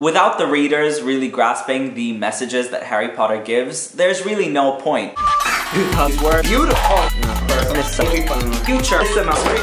Without the readers really grasping the messages that Harry Potter gives, there's really no point. Because we're beautiful. Future.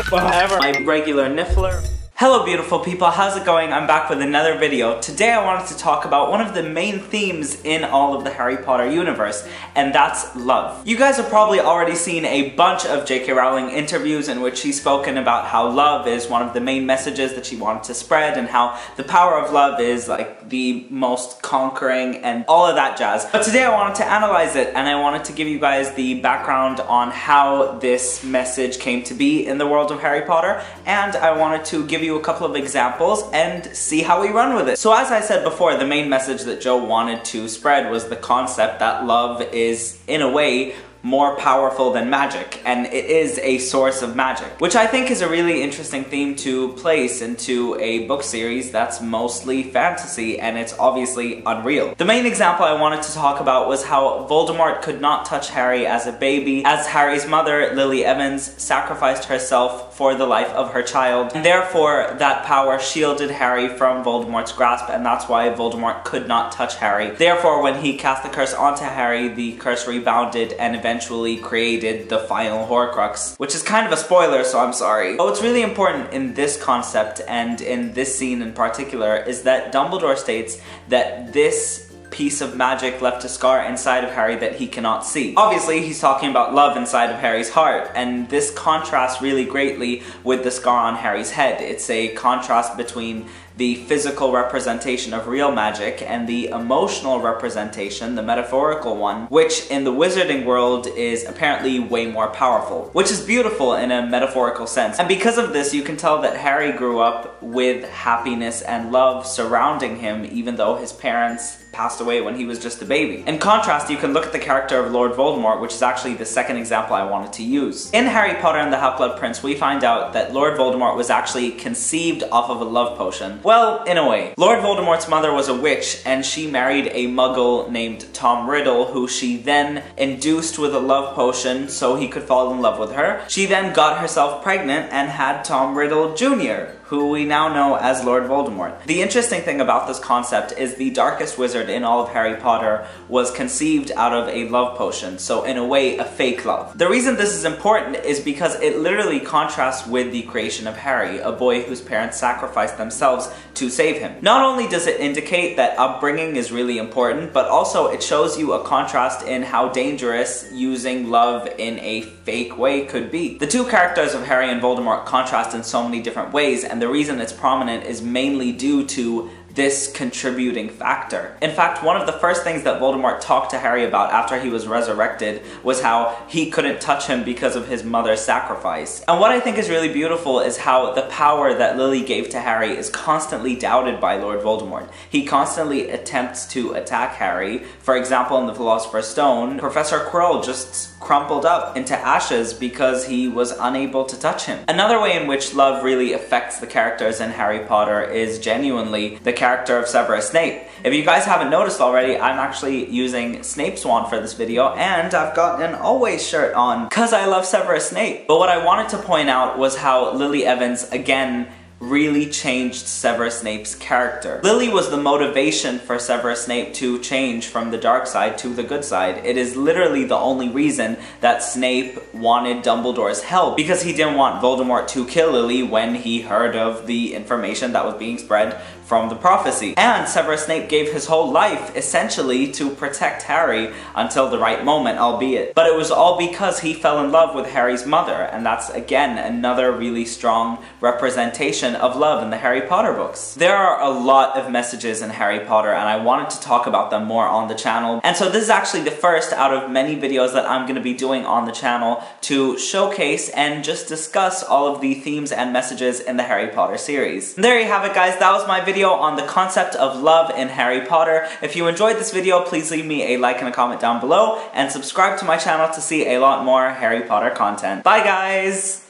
Forever. My regular niffler. Hello beautiful people, how's it going? I'm back with another video. Today I wanted to talk about one of the main themes in all of the Harry Potter universe, and that's love. You guys have probably already seen a bunch of J.K. Rowling interviews in which she's spoken about how love is one of the main messages that she wanted to spread, and how the power of love is like the most conquering and all of that jazz. But today I wanted to analyze it, and I wanted to give you guys the background on how this message came to be in the world of Harry Potter, and I wanted to give you a couple of examples and see how we run with it. So as I said before, the main message that Joe wanted to spread was the concept that love is, in a way, more powerful than magic, and it is a source of magic, which I think is a really interesting theme to place into a book series that's mostly fantasy, and it's obviously unreal. The main example I wanted to talk about was how Voldemort could not touch Harry as a baby, as Harry's mother, Lily Evans, sacrificed herself for the life of her child, and therefore that power shielded Harry from Voldemort's grasp, and that's why Voldemort could not touch Harry. Therefore, when he cast the curse onto Harry, the curse rebounded and eventually created the final Horcrux, which is kind of a spoiler, so I'm sorry. But what's really important in this concept and in this scene in particular is that Dumbledore states that this piece of magic left a scar inside of Harry that he cannot see. Obviously, he's talking about love inside of Harry's heart, and this contrasts really greatly with the scar on Harry's head. It's a contrast between the physical representation of real magic and the emotional representation, the metaphorical one, which in the wizarding world is apparently way more powerful, which is beautiful in a metaphorical sense. And because of this, you can tell that Harry grew up with happiness and love surrounding him, even though his parents passed away when he was just a baby. In contrast, you can look at the character of Lord Voldemort, which is actually the second example I wanted to use. In Harry Potter and the Half-Blood Prince, we find out that Lord Voldemort was actually conceived off of a love potion. Well, in a way. Lord Voldemort's mother was a witch, and she married a muggle named Tom Riddle, who she then induced with a love potion so he could fall in love with her. She then got herself pregnant and had Tom Riddle Jr., who we now know as Lord Voldemort. The interesting thing about this concept is the darkest wizard in all of Harry Potter was conceived out of a love potion, so in a way, a fake love. The reason this is important is because it literally contrasts with the creation of Harry, a boy whose parents sacrificed themselves to save him. Not only does it indicate that upbringing is really important, but also it shows you a contrast in how dangerous using love in a fake way could be. The two characters of Harry and Voldemort contrast in so many different ways, and the reason it's prominent is mainly due to this contributing factor. In fact, one of the first things that Voldemort talked to Harry about after he was resurrected was how he couldn't touch him because of his mother's sacrifice. And what I think is really beautiful is how the power that Lily gave to Harry is constantly doubted by Lord Voldemort. He constantly attempts to attack Harry. For example, in the Philosopher's Stone, Professor Quirrell just crumpled up into ashes because he was unable to touch him. Another way in which love really affects the characters in Harry Potter is genuinely the character of Severus Snape. If you guys haven't noticed already, I'm actually using Snape Swan for this video, and I've got an Always shirt on because I love Severus Snape. But what I wanted to point out was how Lily Evans, again, really changed Severus Snape's character. Lily was the motivation for Severus Snape to change from the dark side to the good side. It is literally the only reason that Snape wanted Dumbledore's help, because he didn't want Voldemort to kill Lily when he heard of the information that was being spread from the prophecy. And Severus Snape gave his whole life, essentially, to protect Harry until the right moment, albeit. But it was all because he fell in love with Harry's mother, and that's, again, another really strong representation of love in the Harry Potter books. There are a lot of messages in Harry Potter, and I wanted to talk about them more on the channel. And so this is actually the first out of many videos that I'm going to be doing on the channel to showcase and just discuss all of the themes and messages in the Harry Potter series. And there you have it, guys. That was my video on the concept of love in Harry Potter. If you enjoyed this video, please leave me a like and a comment down below, and subscribe to my channel to see a lot more Harry Potter content. Bye, guys!